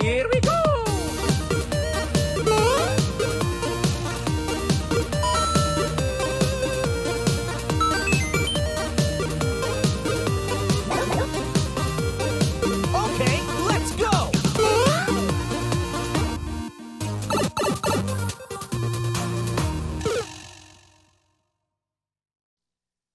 Here we go! Okay, let's go!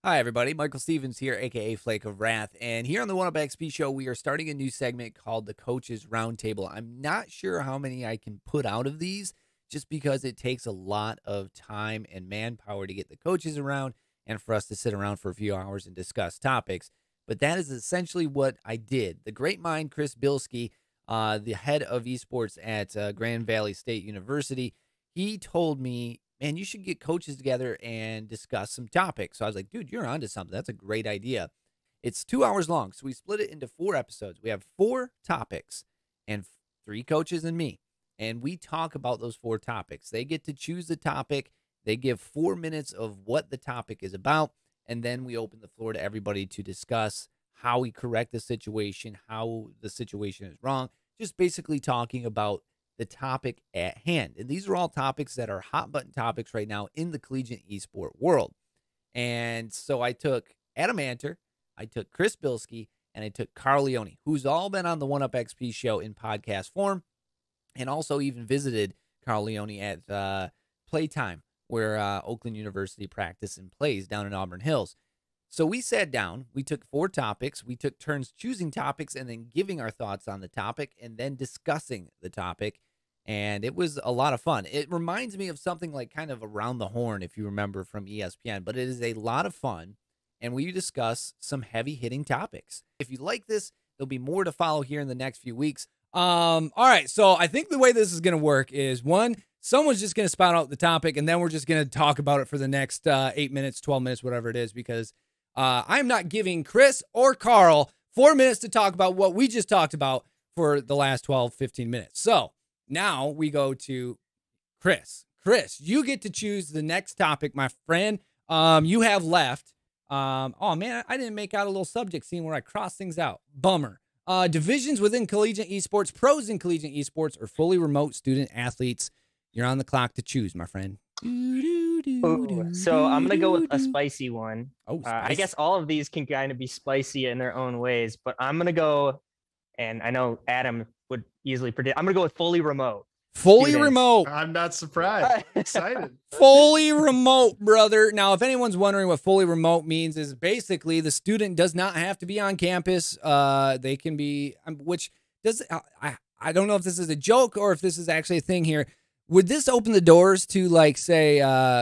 Hi, everybody. Michael Stevens here, a.k.a. Flake of Wrath. And here on the 1UpXP Show, we are starting a new segment called the Coaches Roundtable. I'm not sure how many I can put out of these just because it takes a lot of time and manpower to get the coaches around and for us to sit around for a few hours and discuss topics. But that is essentially what I did. The great mind, Chris Bilski, the head of esports at Grand Valley State University, he told me, man, you should get coaches together and discuss some topics. So I was like, dude, you're onto something. That's a great idea. It's 2 hours long, so we split it into 4 episodes. We have 4 topics and 3 coaches and me. And we talk about those 4 topics. They get to choose the topic. They give 4 minutes of what the topic is about. And then we open the floor to everybody to discuss how we correct the situation, how the situation is wrong. Just basically talking about the topic at hand. And these are all topics that are hot button topics right now in the collegiate esport world. And so I took Adam Antor, I took Chris Bilski, and I took Carl Leone, who's all been on the 1UpXP Show in podcast form, and also even visited Carl Leone at Playtime, where Oakland University practices and plays down in Auburn Hills. So we sat down, we took 4 topics, we took turns choosing topics and then giving our thoughts on the topic and then discussing the topic. And it was a lot of fun. It reminds me of something like kind of Around the Horn, if you remember, from ESPN, but it is a lot of fun. And we discuss some heavy hitting topics. If you like this, there'll be more to follow here in the next few weeks. All right. So I think the way this is going to work is, one, someone's just going to spout out the topic and then we're just going to talk about it for the next 8 minutes, 12 minutes, whatever it is, because I'm not giving Chris or Carl 4 minutes to talk about what we just talked about for the last 12, 15 minutes. So now we go to Chris. Chris, you get to choose the next topic, my friend. You have left. Oh, man, I didn't make out a little subject scene where I cross things out. Bummer. Divisions within collegiate esports, pros in collegiate esports, or fully remote student athletes. You're on the clock to choose, my friend. Ooh, so I'm going to go with a spicy one. Oh, I guess all of these can kind of be spicy in their own ways, but I'm going to go, and I know Adam would easily predict, I'm going to go with fully remote. Fully students. remote. I'm not surprised. Excited. Fully remote, brother. Now, if anyone's wondering what fully remote means, is basically the student does not have to be on campus. They can be, which does, I don't know if this is a joke or if this is actually a thing here. Would this open the doors to, like, say,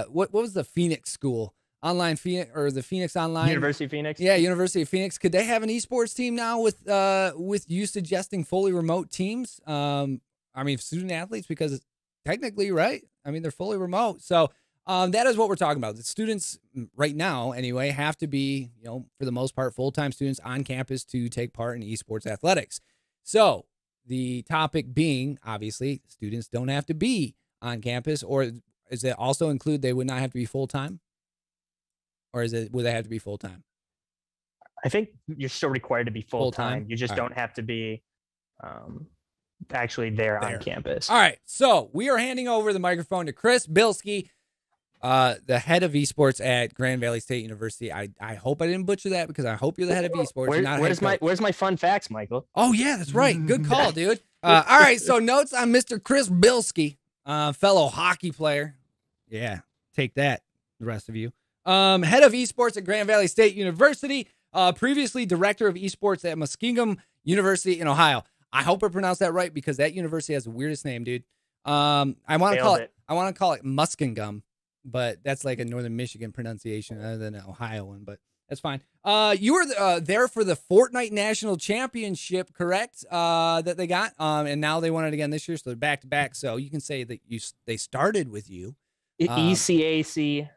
what was the Phoenix school? Online Phoenix, or the Phoenix Online? University of Phoenix? Yeah, University of Phoenix. Could they have an esports team now with you suggesting fully remote teams? I mean, student athletes, because technically, right? I mean, they're fully remote. So that is what we're talking about. The students right now, anyway, have to be, for the most part, full-time students on campus to take part in esports athletics. So the topic being, obviously, students don't have to be on campus, or does it also include they would not have to be full-time? Or would they have to be full-time? I think you're still required to be full-time. You just All don't have to be actually there on campus. All right, so we are handing over the microphone to Chris Bilski, the head of esports at Grand Valley State University. I hope I didn't butcher that, because I hope you're the head of esports. Where's my fun facts, Michael? Oh, yeah, that's right. Good call, dude. All right, so notes on Mr. Chris Bilski, fellow hockey player. Yeah, take that, the rest of you. Head of esports at Grand Valley State University, previously director of esports at Muskingum University in Ohio. I hope I pronounced that right, because that university has the weirdest name, dude. I want to call it Muskingum, but that's like a Northern Michigan pronunciation other than an Ohio one, but that's fine. You were there for the Fortnite National Championship, correct? That they got, and now they won it again this year, so they're back to back. So you can say that they started with you. ECAC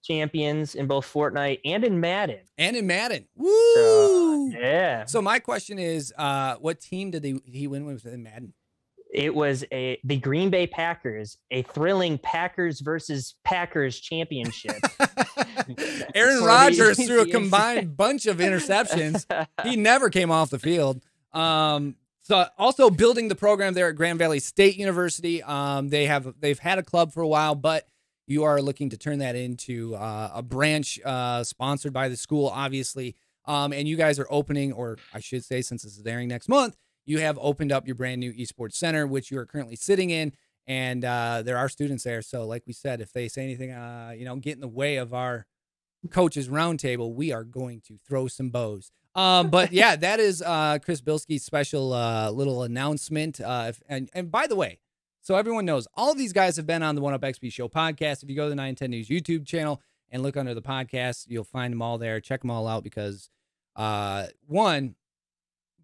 champions in both Fortnite and in Madden. Woo! So, yeah. So my question is, what team did he win with in Madden? It was the Green Bay Packers, a thrilling Packers versus Packers championship. Aaron Rodgers threw a combined bunch of interceptions. He never came off the field. So also building the program there at Grand Valley State University. They've had a club for a while, but you are looking to turn that into a branch sponsored by the school, obviously. And you guys are opening, or I should say, since this is airing next month, you have opened up your brand new esports center, which you are currently sitting in. And there are students there. So like we said, if they say anything, get in the way of our Coaches Roundtable, we are going to throw some bows. But yeah, that is Chris Bilski's special little announcement. And by the way, so everyone knows, all of these guys have been on the One Up XP Show podcast. If you go to the 910 News YouTube channel and look under the podcast, you'll find them all there. Check them all out because one,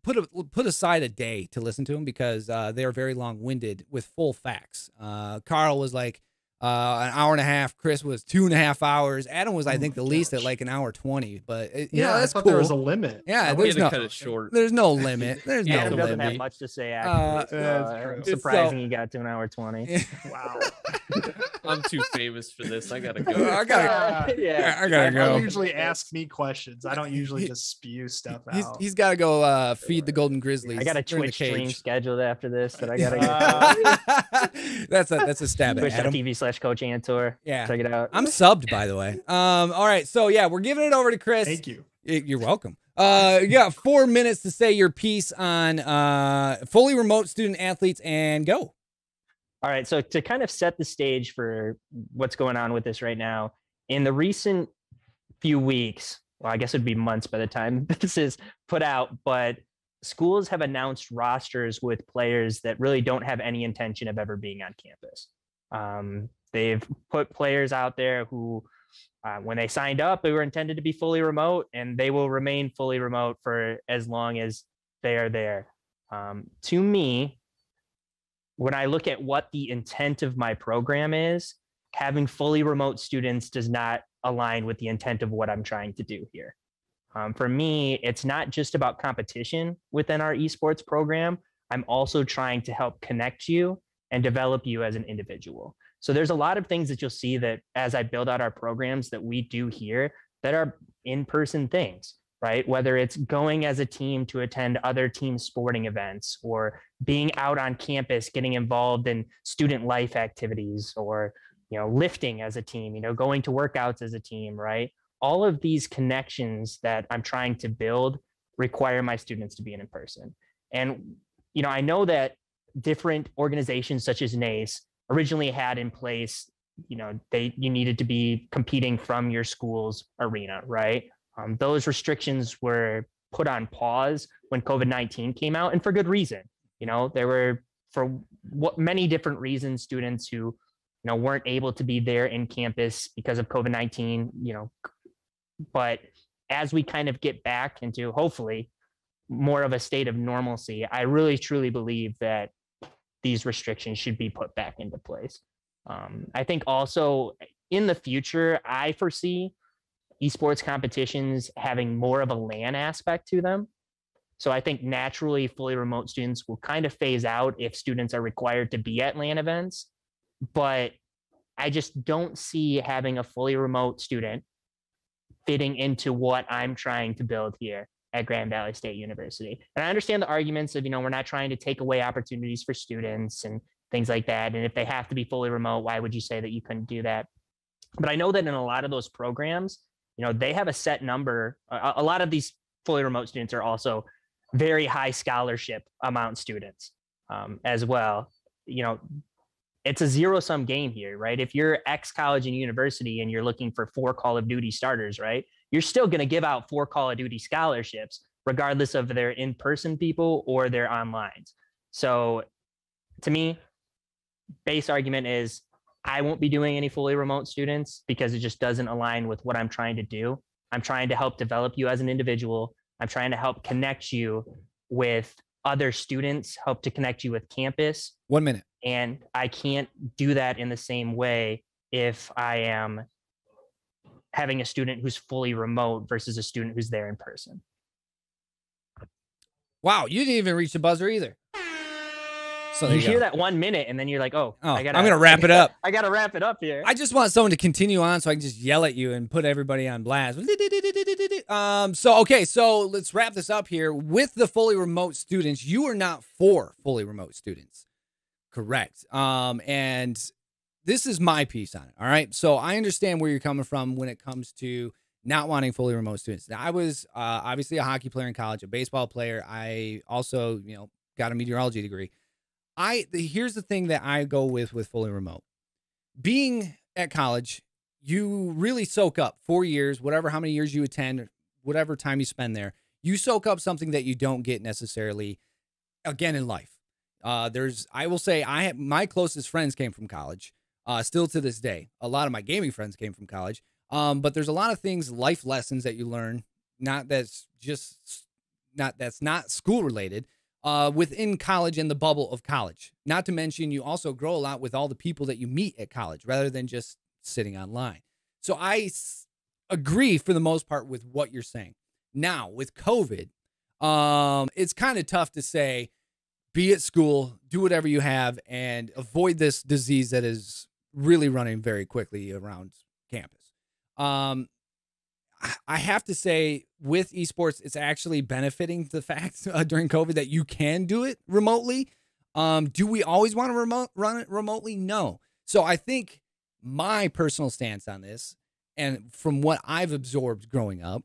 put aside a day to listen to them because they are very long-winded with full facts. Carl was like an hour and a half. Chris was 2.5 hours. Adam was, I think, the least at like an hour 20. But that's I thought cool. there was a limit. Yeah, There's no cut it short. There's no limit. There's no Adam doesn't have limit. much to say. Actually, That's true. surprising he got to an hour 20. Wow. I'm too famous for this. I gotta go. I gotta Don't go. usually ask me questions. I don't usually just spew stuff out. He's got to go feed the Golden Grizzlies. I got a They're in the Twitch stream cage. scheduled after this that I gotta get. That's a stab at Adam. Twitch.tv/Coach Antor. Yeah. Check it out. I'm subbed, by the way. All right, so yeah, we're giving it over to Chris. Thank you. You're welcome. You got 4 minutes to say your piece on fully remote student athletes and go. All right. So to kind of set the stage for what's going on with this right now, in the recent few weeks, well, I guess it'd be months by the time this is put out, but schools have announced rosters with players that really don't have any intention of ever being on campus. They've put players out there who, when they signed up, they were intended to be fully remote, and they will remain fully remote for as long as they are there. To me, when I look at what the intent of my program is, having fully remote students does not align with the intent of what I'm trying to do here. For me, it's not just about competition within our esports program. I'm also trying to help connect you and develop you as an individual. So there's a lot of things that you'll see that as I build out our programs that we do here that are in-person things, right? Whether it's going as a team to attend other team sporting events, or being out on campus, getting involved in student life activities, or, lifting as a team, going to workouts as a team, right? All of these connections that I'm trying to build require my students to be in person. And, I know that different organizations such as NACE originally had in place, you needed to be competing from your school's arena, right? Those restrictions were put on pause when COVID-19 came out, and for good reason. There were, for many different reasons, students who, weren't able to be there in campus because of COVID-19, but as we kind of get back into, hopefully, more of a state of normalcy, I really, truly believe that these restrictions should be put back into place. I think also in the future, I foresee esports competitions having more of a LAN aspect to them. So I think naturally fully remote students will kind of phase out if students are required to be at LAN events. But I just don't see having a fully remote student fitting into what I'm trying to build here at Grand Valley State University. And I understand the arguments of, we're not trying to take away opportunities for students and things like that. And if they have to be fully remote, why would you say that you couldn't do that? But I know that in a lot of those programs, they have a set number. A lot of these fully remote students are also very high scholarship amount students as well. It's a zero-sum game here, right? If you're X college and university and you're looking for 4 Call of Duty starters, right? You're still going to give out 4 Call of Duty scholarships, regardless of their in-person people or their online. So to me, base argument is I won't be doing any fully remote students because it just doesn't align with what I'm trying to do. I'm trying to help develop you as an individual. I'm trying to help connect you with other students, help to connect you with campus. 1 minute. And I can't do that in the same way if I am having a student who's fully remote versus a student who's there in person. Wow, you didn't even reach the buzzer either. So you hear that 1 minute and then you're like, oh, I'm going to wrap it up. I got to wrap it up here. I just want someone to continue on so I can just yell at you and put everybody on blast. So let's wrap this up here. With the fully remote students, you are not for fully remote students. Correct. And this is my piece on it. All right. So I understand where you're coming from when it comes to not wanting fully remote students. Now, I was obviously a hockey player in college, a baseball player. I also, got a meteorology degree. Here's the thing that I go with fully remote. Being at college, you really soak up 4 years, how many years you attend, whatever time you spend there, you soak up something that you don't get necessarily again in life. I will say my closest friends came from college, still to this day. A lot of my gaming friends came from college. But there's a lot of things, life lessons that you learn, that's not school related, within college and the bubble of college. Not to mention, you also grow a lot with all the people that you meet at college rather than just sitting online. So I agree for the most part with what you're saying. Now, with COVID, it's kind of tough to say, be at school, do whatever you have, and avoid this disease that is really running very quickly around campus. I have to say, with esports, it's actually benefiting the fact during COVID that you can do it remotely. Do we always want to run it remotely? No. So I think my personal stance on this, and from what I've absorbed growing up,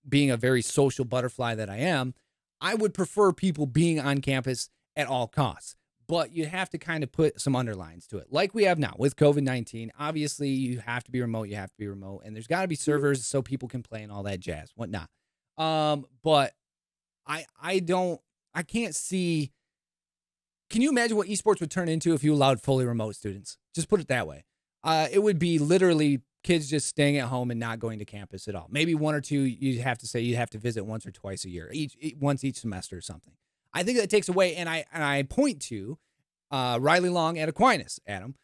being a very social butterfly that I am, I would prefer people being on campus at all costs. But you have to kind of put some underlines to it. Like we have now with COVID-19, obviously you have to be remote, and there's got to be servers so people can play and all that jazz, whatnot. But I can't see, can you imagine what esports would turn into if you allowed fully remote students? Just put it that way. It would be literally kids just staying at home and not going to campus at all. Maybe one or two, you'd have to visit once or twice a year, once each semester or something. I think that takes away, and I point to Riley Long at Aquinas, Adam,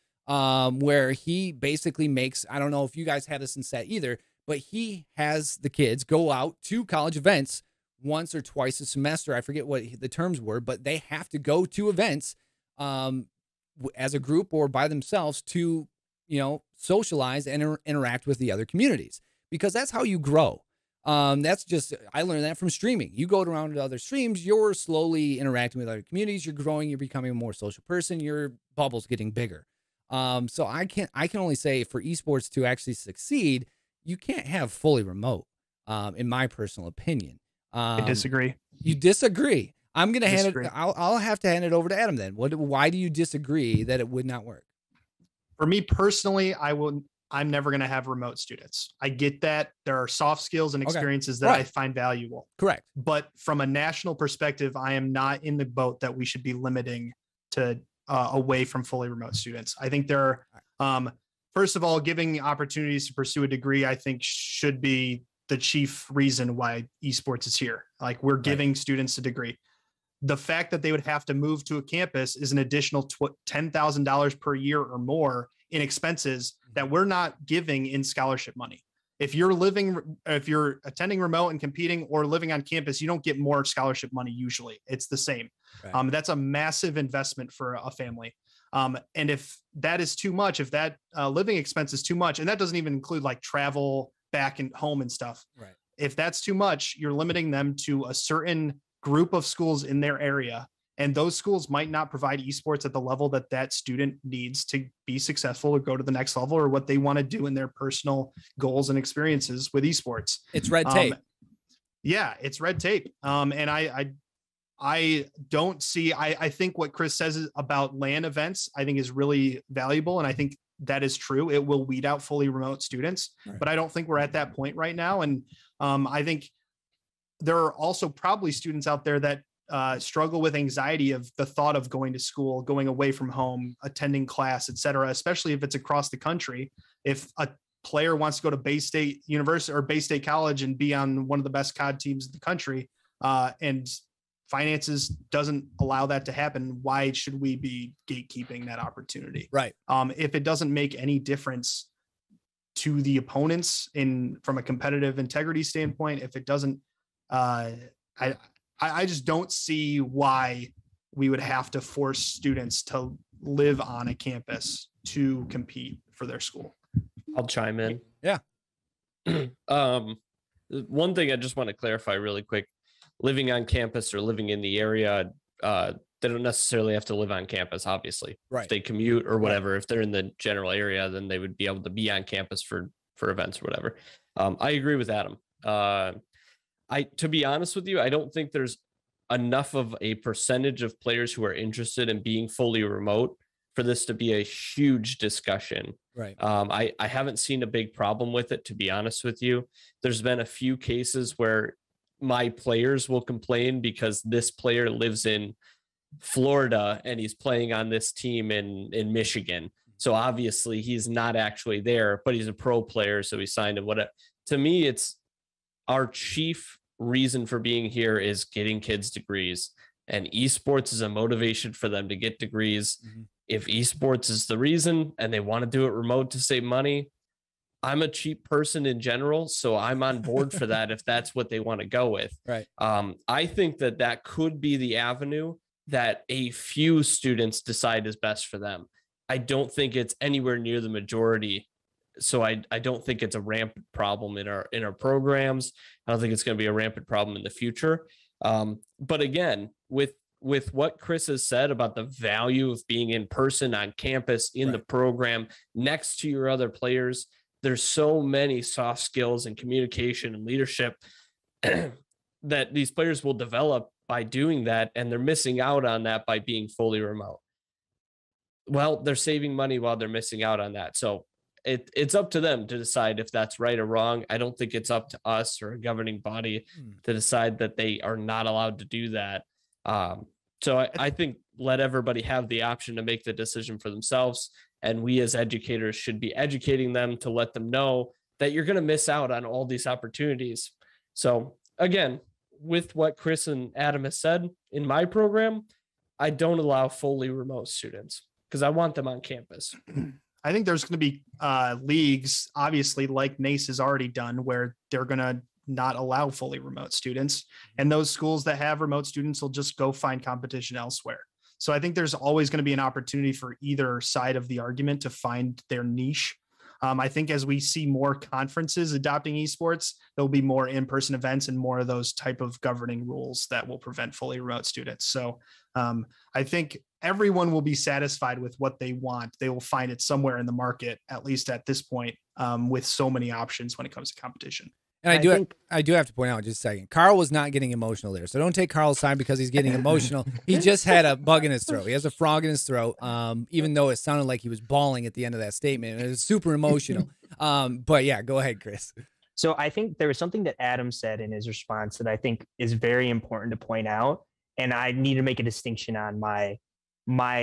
where he basically makes, I don't know if you guys have this in set either, but he has the kids go out to college events once or twice a semester. I forget what the terms were, but they have to go to events as a group or by themselves to, socialize and interact with the other communities, because that's how you grow. That's just, I learned that from streaming. You go around to other streams, you're slowly interacting with other communities, you're growing, you're becoming a more social person, your bubble's getting bigger. So I can only say for esports to actually succeed, you can't have fully remote, in my personal opinion. I disagree. You disagree? I'm going to hand it, I'll have to hand it over to Adam then. Why do you disagree that it would not work? For me personally, I'm never going to have remote students. I get that there are soft skills and experiences that I find valuable. Correct. But from a national perspective, I am not in the boat that we should be limiting to away from fully remote students. I think there are, first of all, giving opportunities to pursue a degree, I think should be the chief reason why esports is here. Like, we're giving students a degree. The fact that they would have to move to a campus is an additional $10,000 per year or more in expenses that we're not giving in scholarship money. If you're attending remote and competing or living on campus, you don't get more scholarship money. Usually it's the same. Right. That's a massive investment for a family. And if that is too much, if that living expense is too much, and that doesn't even include like travel back and home and stuff. Right. If that's too much, you're limiting them to a certain group of schools in their area. And those schools might not provide esports at the level that that student needs to be successful or go to the next level or what they want to do in their personal goals and experiences with esports. It's red tape. Yeah, it's red tape. And I don't see, I think what Chris says about LAN events, I think is really valuable. And I think that is true. It will weed out fully remote students, but I don't think we're at that point right now. And I think there are also probably students out there that struggle with anxiety of the thought of going to school, going away from home, attending class, et cetera, especially if it's across the country. If a player wants to go to Bay State University or Bay State College and be on one of the best COD teams in the country, and finances doesn't allow that to happen, why should we be gatekeeping that opportunity? Right. If it doesn't make any difference to the opponents from a competitive integrity standpoint, if it doesn't, I just don't see why we would have to force students to live on a campus to compete for their school. I'll chime in. Yeah. One thing I just want to clarify really quick: living on campus or living in the area, they don't necessarily have to live on campus. Obviously, Right. If they commute or whatever, if they're in the general area, then they would be able to be on campus for events or whatever. I agree with Adam. To be honest with you, I don't think there's enough of a percentage of players who are interested in being fully remote for this to be a huge discussion. Right. I haven't seen a big problem with it, to be honest with you. There's been a few cases where my players will complain because this player lives in Florida and he's playing on this team in Michigan. So obviously he's not actually there, but he's a pro player. So he signed him. Whatever. To me, it's our chief reason for being here is getting kids degrees, and esports is a motivation for them to get degrees. Mm-hmm. If esports is the reason and they want to do it remote to save money, I'm a cheap person in general, so I'm on board for that if that's what they want to go with. Right. I think that could be the avenue that a few students decide is best for them. I don't think it's anywhere near the majority. So I don't think it's a rampant problem in our programs. I don't think it's going to be a rampant problem in the future. But again, with what Chris has said about the value of being in person on campus in the program next to your other players, there's so many soft skills and communication and leadership that these players will develop by doing that. And they're missing out on that by being fully remote. Well, they're saving money while they're missing out on that. So it's up to them to decide if that's right or wrong. I don't think it's up to us or a governing body to decide that they are not allowed to do that. So I think let everybody have the option to make the decision for themselves. And we as educators should be educating them to let them know that you're going to miss out on all these opportunities. So again, with what Chris and Adam has said, in my program, I don't allow fully remote students because I want them on campus. I think there's going to be leagues, obviously, like NACE has already done, where they're going to not allow fully remote students. And those schools that have remote students will just go find competition elsewhere. So I think there's always going to be an opportunity for either side of the argument to find their niche. I think as we see more conferences adopting esports, there'll be more in-person events and more of those type of governing rules that will prevent fully remote students. So I think everyone will be satisfied with what they want. They will find it somewhere in the market, at least at this point, with so many options when it comes to competition. And I do have to point out just a second, Carl was not getting emotional there. So don't take Carl's side because he's getting emotional. He just had a bug in his throat. He has a frog in his throat. Even though it sounded like he was bawling at the end of that statement. It was super emotional. But yeah, go ahead, Chris. So I think there was something that Adam said in his response that I think is very important to point out. And I need to make a distinction on my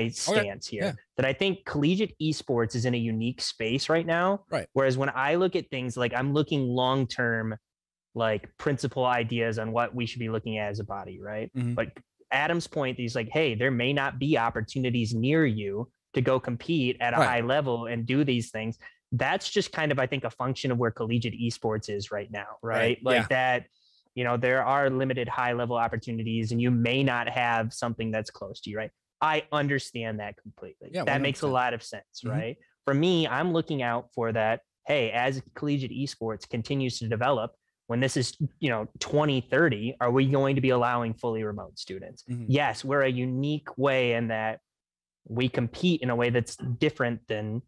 stance here, that I think collegiate esports is in a unique space right now. Right. Whereas when I look at things like I'm looking long-term, like principal ideas on what we should be looking at as a body. Right. Mm-hmm. But Adam's point, he's like, hey, there may not be opportunities near you to go compete at a high level and do these things. That's just kind of, I think, a function of where collegiate esports is right now. Right. Like that, you know, there are limited high level opportunities and you may not have something that's close to you. Right. I understand that completely. Yeah, that 100%. Makes a lot of sense, right? For me, I'm looking out for that. Hey, as collegiate esports continues to develop, when this is, 2030, are we going to be allowing fully remote students? Yes, we're a unique way in that we compete in a way that's different than,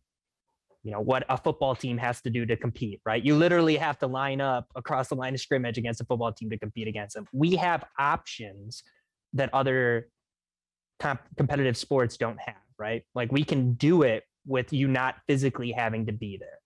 what a football team has to do to compete, right? You literally have to line up across the line of scrimmage against a football team to compete against them. We have options that other competitive sports don't have, right? Like we can do it with you not physically having to be there.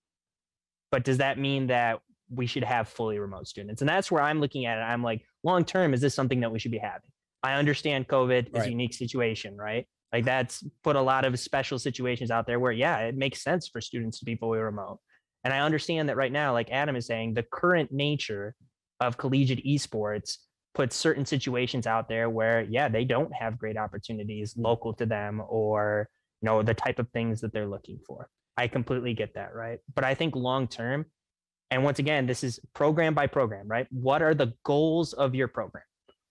But does that mean that we should have fully remote students? And that's where I'm looking at it. I'm like, long term, is this something that we should be having? I understand COVID is a unique situation, right? Like that's put a lot of special situations out there where, it makes sense for students to be fully remote. And I understand that right now, like Adam is saying, the current nature of collegiate esports puts certain situations out there where, they don't have great opportunities local to them or, the type of things that they're looking for. I completely get that, right? But I think long-term, and once again, this is program by program, right? What are the goals of your program?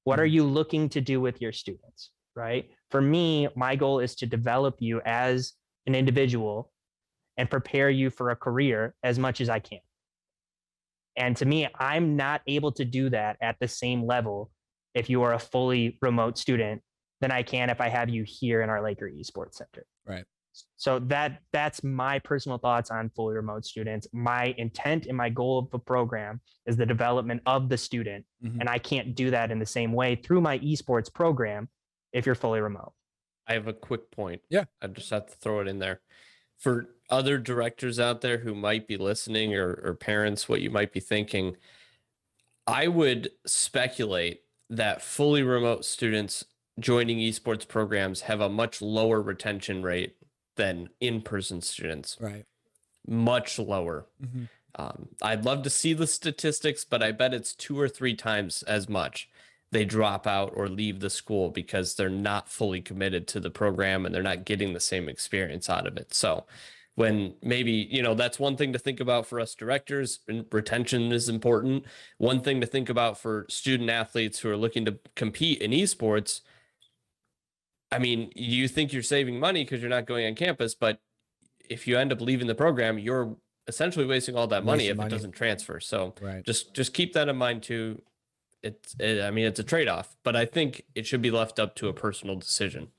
What are you looking to do with your students, right? For me, my goal is to develop you as an individual and prepare you for a career as much as I can. And to me, I'm not able to do that at the same level if you are a fully remote student than I can if I have you here in our Laker Esports Center. Right. So that's my personal thoughts on fully remote students. My intent and my goal of the program is the development of the student. Mhm. And I can't do that in the same way through my esports program if you're fully remote. I have a quick point. Yeah. I just have to throw it in there. For other directors out there who might be listening, or parents, what you might be thinking, I would speculate that fully remote students joining esports programs have a much lower retention rate than in-person students. Right. Much lower. Mm-hmm. I'd love to see the statistics, but I bet it's 2 or 3 times as much they drop out or leave the school because they're not fully committed to the program and they're not getting the same experience out of it. So when maybe, that's one thing to think about for us directors, and retention is important. One thing to think about for student athletes who are looking to compete in esports. I mean, you think you're saving money because you're not going on campus, but if you end up leaving the program, you're essentially wasting all that money if it doesn't transfer. So right. just keep that in mind too. It's a trade-off, but I think it should be left up to a personal decision.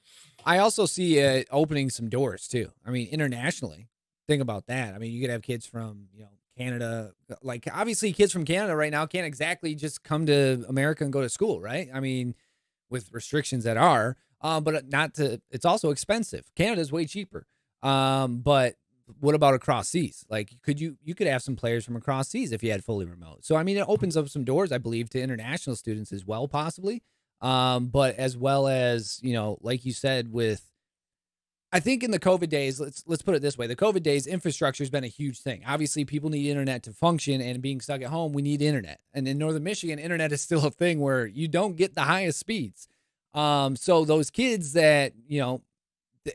I also see it opening some doors too. I mean, internationally, think about that. I mean, you could have kids from, Canada, like obviously kids from Canada right now can't exactly just come to America and go to school, right? I mean, with restrictions that are, but it's also expensive. Canada's way cheaper. But what about across seas? Like, you could have some players from across seas if you had fully remote. So, I mean, it opens up some doors, I believe, to international students as well, possibly. But as well as, like you said, I think in the COVID days, let's put it this way. The COVID days, infrastructure has been a huge thing. Obviously, people need internet to function, and being stuck at home, we need internet. And in Northern Michigan, internet is still a thing where you don't get the highest speeds. So those kids that,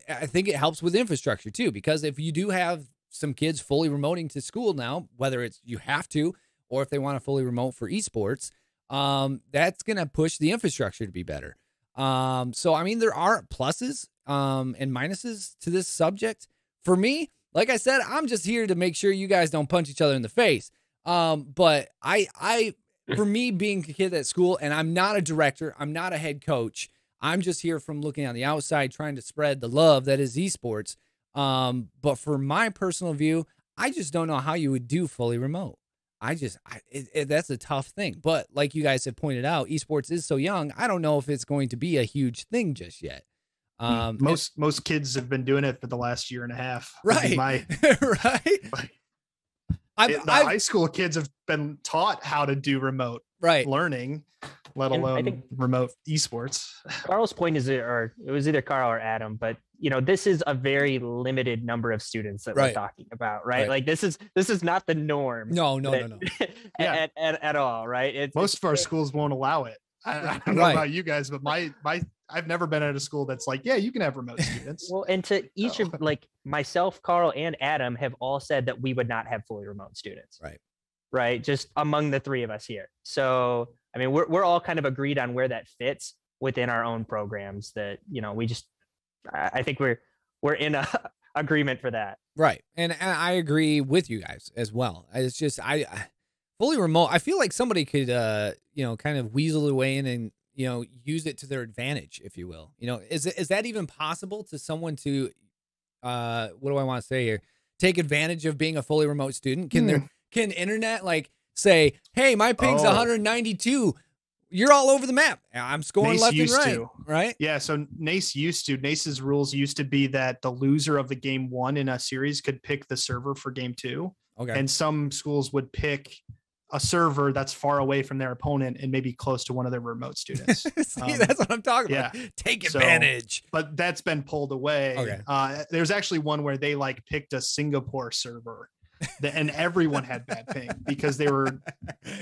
I think it helps with infrastructure too, because if you do have some kids fully remoting to school now, whether it's you have to, or if they want to fully remote for esports, that's going to push the infrastructure to be better. So, I mean, there are pluses, and minuses to this subject. For me, like I said, I'm just here to make sure you guys don't punch each other in the face. But for me being a kid at school, and I'm not a director, I'm not a head coach, I'm just here from looking on the outside, trying to spread the love that is esports. But for my personal view, I just don't know how you would do fully remote. That's a tough thing. But like you guys have pointed out, esports is so young. I don't know if it's going to be a huge thing just yet. Most kids have been doing it for the last year and a half. Right. Right. High school kids have been taught how to do remote learning, let alone remote esports. Carl's point is, or it was either Carl or Adam, but this is a very limited number of students that we're talking about, right? Like this is not the norm. No. At all, right? Most of our schools won't allow it. I don't know about you guys, but I've never been at a school that's like, yeah, you can have remote students. Well, and to each of, like, myself, Carl, and Adam have all said that we would not have fully remote students. Right. Just among the three of us here. So, I mean, we're all kind of agreed on where that fits within our own programs that, I think we're in a agreement for that. Right. And I agree with you guys as well. It's just, fully remote, I feel like somebody could, kind of weasel their way in and, use it to their advantage, if you will. Is that even possible to someone to, what do I want to say here? Take advantage of being a fully remote student? Can internet like say, hey, my ping's 192. You're all over the map. I'm scoring left and right. Right? Yeah. So NACE's rules used to be that the loser of the game 1 in a series could pick the server for game 2. Okay. And some schools would pick a server that's far away from their opponent and maybe close to one of their remote students. See, that's what I'm talking about. Take advantage. But that's been pulled away. Okay. There's actually one where they picked a Singapore server and everyone had bad ping because they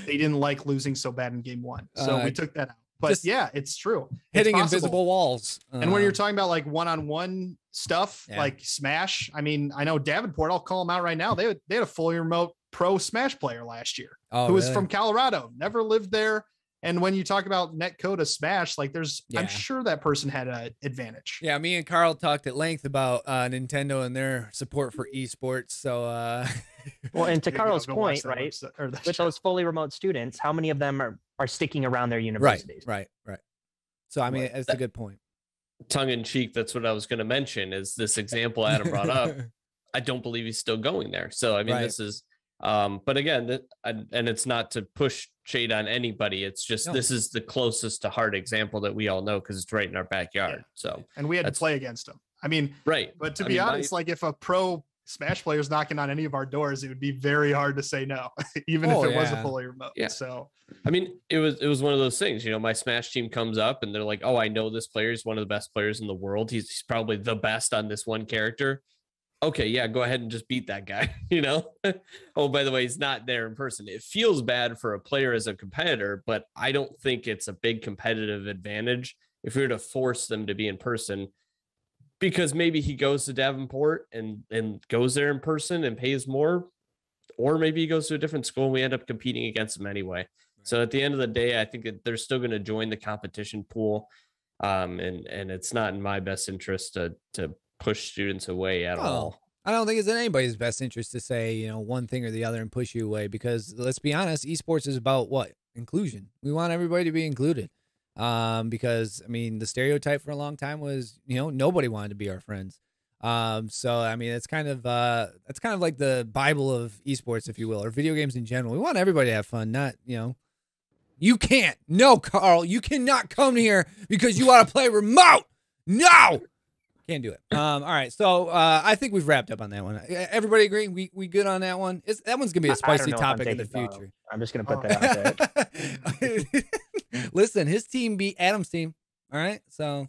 didn't like losing so bad in game 1. So we took that out. But yeah, it's true. Hitting invisible walls. And when you're talking about like one-on-one stuff, like Smash, I mean, I know Davenport, I'll call them out right now. They had a fully remote pro Smash player last year who was from Colorado, never lived there. And when you talk about netcode of Smash, like I'm Yeah. sure that person had an advantage. Yeah, me and Carl talked at length about Nintendo and their support for esports. So, Well, and to Yeah, Carl's go watch point, that right? episode- or that With show. those fully remote students, how many of them are sticking around their universities? right. So, I mean, Right. it's a good point. Tongue in cheek, that's what I was going to mention. Is this example Adam brought up? I don't believe he's still going there. So I mean, Right. this is, but again, and it's not to push shade on anybody. It's just No. this is the closest to heart example that we all know because it's right in our backyard. Yeah. So And we had to That's- play against them. I mean, right, but to I be mean, honest, like if a pro Smash player is knocking on any of our doors, it would be very hard to say no, even Oh, if it was a yeah. fully remote. Yeah. So I mean, it was one of those things. You know, my Smash team comes up and they're like, "Oh, I know this player is one of the best players in the world. He's probably the best on this one character." Okay, yeah, go ahead and just beat that guy. You know. Oh, by the way, he's not there in person. It feels bad for a player as a competitor, but I don't think it's a big competitive advantage if we were to force them to be in person. Because maybe he goes to Davenport and goes there in person and pays more, or maybe he goes to a different school and we end up competing against him anyway. So at the end of the day, I think that they're still going to join the competition pool, and it's not in my best interest to push students away at all. I don't think it's in anybody's best interest to say, you know, one thing or the other and push you away, because let's be honest, esports is about what? Inclusion. We want everybody to be included. Because I mean, the stereotype for a long time was, you know, nobody wanted to be our friends. So I mean, it's kind of like the Bible of esports, if you will, or video games in general. We want everybody to have fun, not, you know, you can't. No, Carl, you cannot come here because you want to play remote. No, can't do it. All right, so I think we've wrapped up on that one. Everybody agree? We good on that one? That one's gonna be a I don't spicy know if I'm topic in the taking future. I'm just gonna put that out there. Listen, his team beat Adam's team. All right, so